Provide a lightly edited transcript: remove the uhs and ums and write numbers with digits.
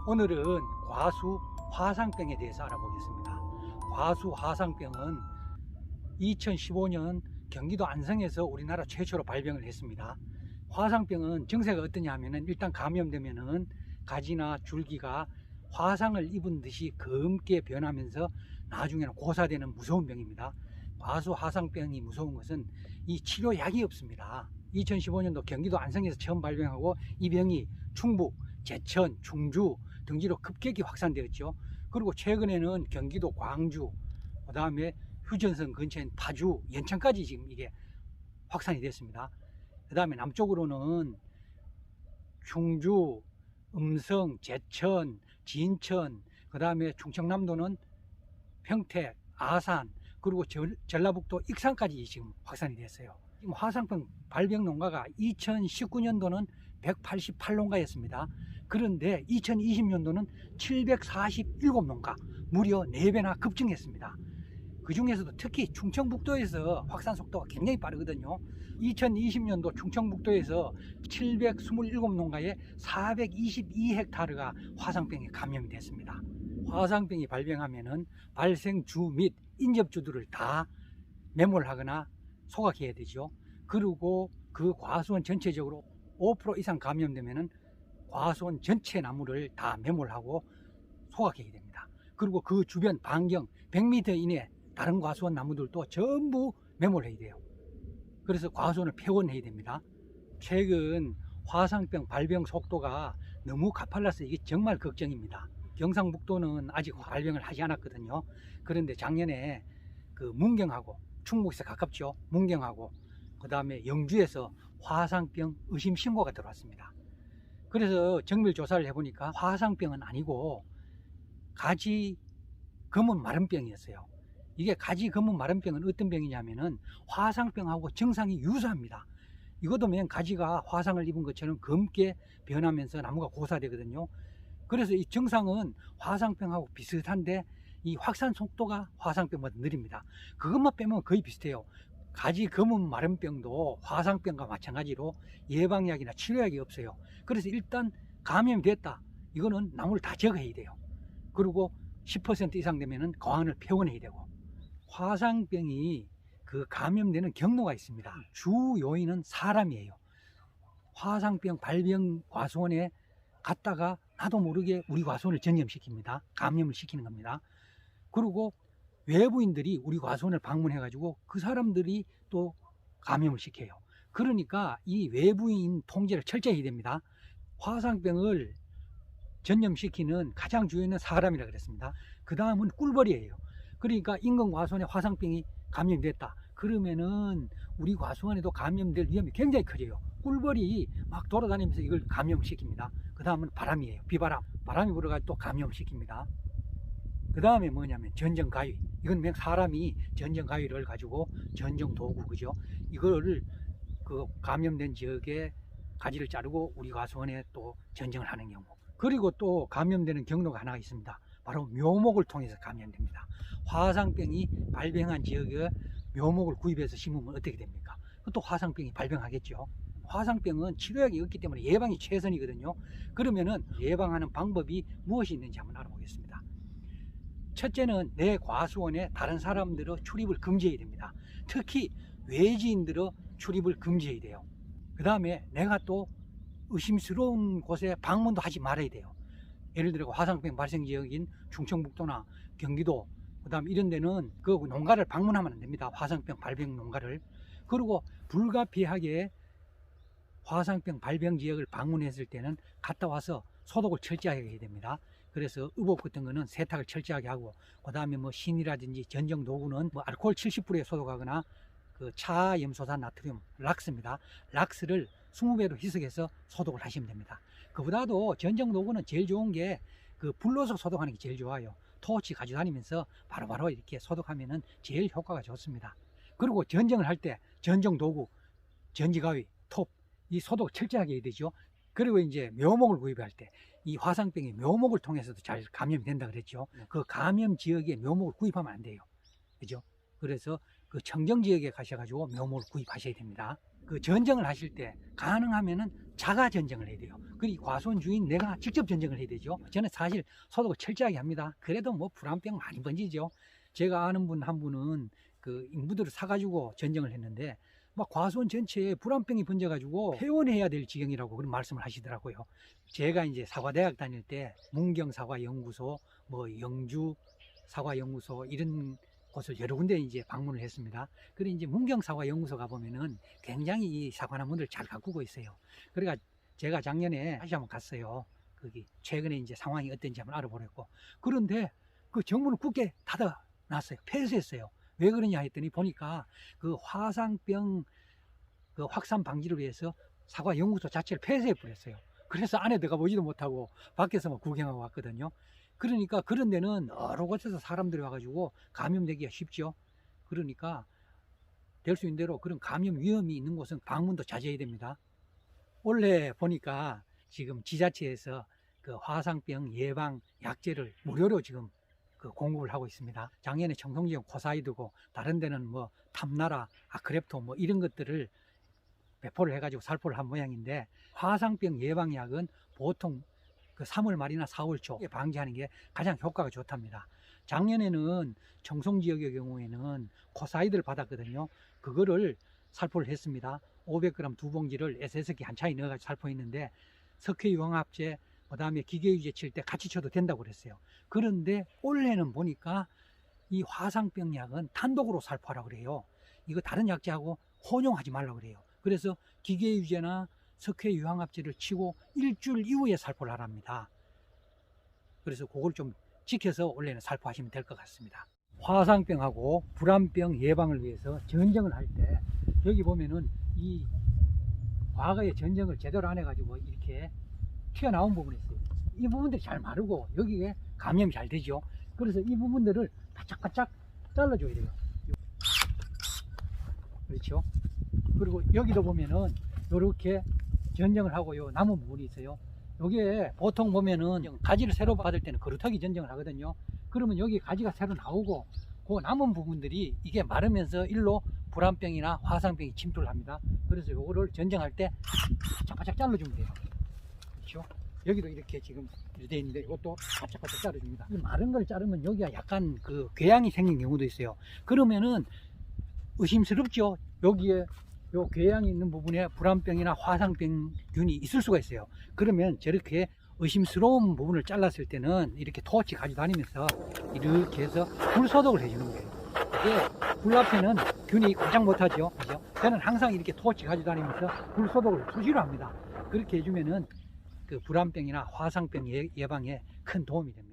오늘은 과수 화상병에 대해서 알아보겠습니다. 과수 화상병은 2015년 경기도 안성에서 우리나라 최초로 발병을 했습니다. 화상병은 증세가 어떠냐 하면은 일단 감염되면은 가지나 줄기가 화상을 입은 듯이 검게 변하면서 나중에는 고사되는 무서운 병입니다. 과수 화상병이 무서운 것은 이 치료약이 없습니다. 2015년도 경기도 안성에서 처음 발병하고 이 병이 충북, 제천, 충주 등지로 급격히 확산되었죠. 그리고 최근에는 경기도 광주, 그 다음에 휴전선 근처인 파주, 연천까지 지금 이게 확산이 됐습니다. 그 다음에 남쪽으로는 충주, 음성, 제천, 진천, 그 다음에 충청남도는 평택, 아산, 그리고 전라북도 익산까지 지금 확산이 됐어요. 지금 화상병 발병 농가가 2019년도는 188농가였습니다. 그런데 2020년도는 747농가, 무려 4배나 급증했습니다. 그 중에서도 특히 충청북도에서 확산 속도가 굉장히 빠르거든요. 2020년도 충청북도에서 727농가에 422헥타르가 화상병에 감염이 됐습니다. 화상병이 발병하면은 발생주 및 인접주들을 다 매몰하거나 소각해야 되죠. 그리고 그 과수원 전체적으로 5% 이상 감염되면은 과수원 전체 나무를 다 매몰하고 소각해야 됩니다. 그리고 그 주변 반경 100m 이내 다른 과수원 나무들도 전부 매몰해야 돼요. 그래서 과수원을 폐원해야 됩니다. 최근 화상병 발병 속도가 너무 가팔라서 이게 정말 걱정입니다. 경상북도는 아직 발병을 하지 않았거든요. 그런데 작년에 그 문경하고, 충북에서 가깝죠, 문경하고 그 다음에 영주에서 화상병 의심 신고가 들어왔습니다. 그래서 정밀 조사를 해보니까 화상병은 아니고 가지 검은 마른병이었어요. 이게 가지 검은 마른병은 어떤 병이냐면은 화상병하고 증상이 유사합니다. 이것도 그냥 가지가 화상을 입은 것처럼 검게 변하면서 나무가 고사되거든요. 그래서 이 증상은 화상병하고 비슷한데 이 확산 속도가 화상병보다 느립니다. 그것만 빼면 거의 비슷해요. 가지 검은 마른병도 화상병과 마찬가지로 예방약이나 치료약이 없어요. 그래서 일단 감염이 됐다, 이거는 나무를 다 제거해야 돼요. 그리고 10% 이상 되면은 거항을 폐원해야 되고. 화상병이 그 감염되는 경로가 있습니다. 주 요인은 사람이에요. 화상병 발병 과수원에 갔다가 나도 모르게 우리 과수원을 전염시킵니다. 감염을 시키는 겁니다. 그리고 외부인들이 우리 과수원을 방문해 가지고 그 사람들이 또 감염을 시켜요. 그러니까 이 외부인 통제를 철저히 해야 됩니다. 화상병을 전염시키는 가장 주요는 사람이라 그랬습니다. 그 다음은 꿀벌이에요. 그러니까 인근 과수원에 화상병이 감염됐다 그러면은 우리 과수원에도 감염될 위험이 굉장히 커져요. 꿀벌이 막 돌아다니면서 이걸 감염시킵니다. 그 다음은 바람이에요. 비바람, 바람이 불어가지고 또 감염시킵니다. 그 다음에 뭐냐면 전정가위, 이건 그냥 사람이 전정가위를 가지고 전정도구, 그죠, 이거를 그 감염된 지역에 가지를 자르고 우리 과수원에 또 전정을 하는 경우. 그리고 또 감염되는 경로가 하나가 있습니다. 바로 묘목을 통해서 감염됩니다. 화상병이 발병한 지역에 묘목을 구입해서 심으면 어떻게 됩니까? 그것도 화상병이 발병하겠죠. 화상병은 치료약이 없기 때문에 예방이 최선이거든요. 그러면은 예방하는 방법이 무엇이 있는지 한번 알아보겠습니다. 첫째는 내 과수원에 다른 사람들의 출입을 금지해야 됩니다. 특히 외지인들의 출입을 금지해야 돼요. 그 다음에 내가 또 의심스러운 곳에 방문도 하지 말아야 돼요. 예를 들어 화상병 발생 지역인 충청북도나 경기도, 그 다음 이런 데는 그 농가를 방문하면 안 됩니다. 화상병 발병 농가를. 그리고 불가피하게 화상병 발병 지역을 방문했을 때는 갔다 와서 소독을 철저하게 해야 됩니다. 그래서 의복 같은 거는 세탁을 철저하게 하고, 그 다음에 뭐 신이라든지 전정 도구는 뭐 알코올 70%에 소독하거나 그 차염소산 나트륨 락스입니다. 락스를 20배로 희석해서 소독을 하시면 됩니다. 그보다도 전정 도구는 제일 좋은 게 그 불로서 소독하는 게 제일 좋아요. 토치 가지고 다니면서 바로바로 이렇게 소독하면은 제일 효과가 좋습니다. 그리고 전정을 할 때 전정 도구, 전지가위, 톱, 이 소독 철저하게 해야 되죠. 그리고 이제 묘목을 구입할 때 이 화상병이 묘목을 통해서도 잘 감염이 된다 그랬죠. 그 감염 지역에 묘목을 구입하면 안 돼요. 그죠? 그래서 그 청정 지역에 가셔가지고 묘목을 구입하셔야 됩니다. 그 전정을 하실 때 가능하면은 자가 전정을 해야 돼요. 그리고 과수원 주인 내가 직접 전쟁을 해야 되죠. 저는 사실 소독을 철저하게 합니다. 그래도 뭐 불안병 많이 번지죠. 제가 아는 분 한 분은 그 인부들을 사가지고 전쟁을 했는데 막 과수원 전체에 불안병이 번져가지고 퇴원해야 될 지경이라고 그런 말씀을 하시더라고요. 제가 이제 사과대학 다닐 때 문경사과연구소, 뭐 영주 사과연구소 이런 곳을 여러 군데 이제 방문을 했습니다. 그리고 이제 문경사과연구소 가보면은 굉장히 이 사과나무들 잘 가꾸고 있어요. 그러니까 제가 작년에 다시 한번 갔어요. 거기 최근에 이제 상황이 어떤지 한번 알아보려고. 그런데 그 정문을 굳게 닫아놨어요. 폐쇄했어요. 왜 그러냐 했더니 보니까 그 화상병 그 확산 방지를 위해서 사과연구소 자체를 폐쇄해 버렸어요. 그래서 안에 들어가 보지도 못하고 밖에서만 구경하고 왔거든요. 그러니까 그런 데는 여러 곳에서 사람들이 와가지고 감염되기가 쉽죠. 그러니까 될 수 있는 대로 그런 감염 위험이 있는 곳은 방문도 자제해야 됩니다. 올해 보니까 지금 지자체에서 그 화상병 예방 약제를 무료로 지금 그 공급을 하고 있습니다. 작년에 청송지역 코사이드고 다른 데는 뭐 탐나라, 아크랩토 뭐 이런 것들을 배포를 해가지고 살포를 한 모양인데 화상병 예방약은 보통 그 3월 말이나 4월 초에 방지하는 게 가장 효과가 좋답니다. 작년에는 청송지역의 경우에는 코사이드를 받았거든요. 그거를 살포를 했습니다. 500g 두 봉지를 SS기 한 차에 넣어가지고 살포했는데 석회유황합제 그 다음에 기계유제 칠 때 같이 쳐도 된다고 그랬어요. 그런데 올해는 보니까 이 화상병약은 단독으로 살포하라고 그래요. 이거 다른 약제하고 혼용하지 말라고 그래요. 그래서 기계유제나 석회유황합제를 치고 일주일 이후에 살포를 하랍니다. 그래서 그걸 좀 지켜서 원래는 살포하시면 될 것 같습니다. 화상병하고 불안병 예방을 위해서 전쟁을 할 때 여기 보면은 이 과거에 전쟁을 제대로 안 해가지고 이렇게 튀어나온 부분이 있어요. 이 부분들이 잘 마르고 여기에 감염이 잘 되죠. 그래서 이 부분들을 바짝바짝 잘라줘야 돼요. 그렇죠. 그리고 여기도 보면은 이렇게 전쟁을 하고요 남은 부분이 있어요. 여기에 보통 보면은 가지를 새로 받을 때는 그루터기 전쟁을 하거든요. 그러면 여기 가지가 새로 나오고 그 남은 부분들이 이게 마르면서 일로 불안병이나 화상병이 침투를 합니다. 그래서 요거를 전쟁할 때 바짝바짝 잘라주면 돼요. 그렇죠. 여기도 이렇게 지금 되어 있는데 이것도 바짝바짝 자르줍니다. 이 마른 걸 자르면 여기가 약간 그 궤양이 생긴 경우도 있어요. 그러면은 의심스럽죠. 여기에 요 궤양이 있는 부분에 불안병이나 화상병균이 있을 수가 있어요. 그러면 저렇게 의심스러운 부분을 잘랐을 때는 이렇게 토치 가지고 다니면서 이렇게 해서 불소독을 해주는 거예요. 이게 불 앞에는 균이 가장 못하죠. 그죠? 저는 항상 이렇게 토치 가지고 다니면서 불소독을 수시로 합니다. 그렇게 해주면은 그 불안병이나 화상병 예방에 큰 도움이 됩니다.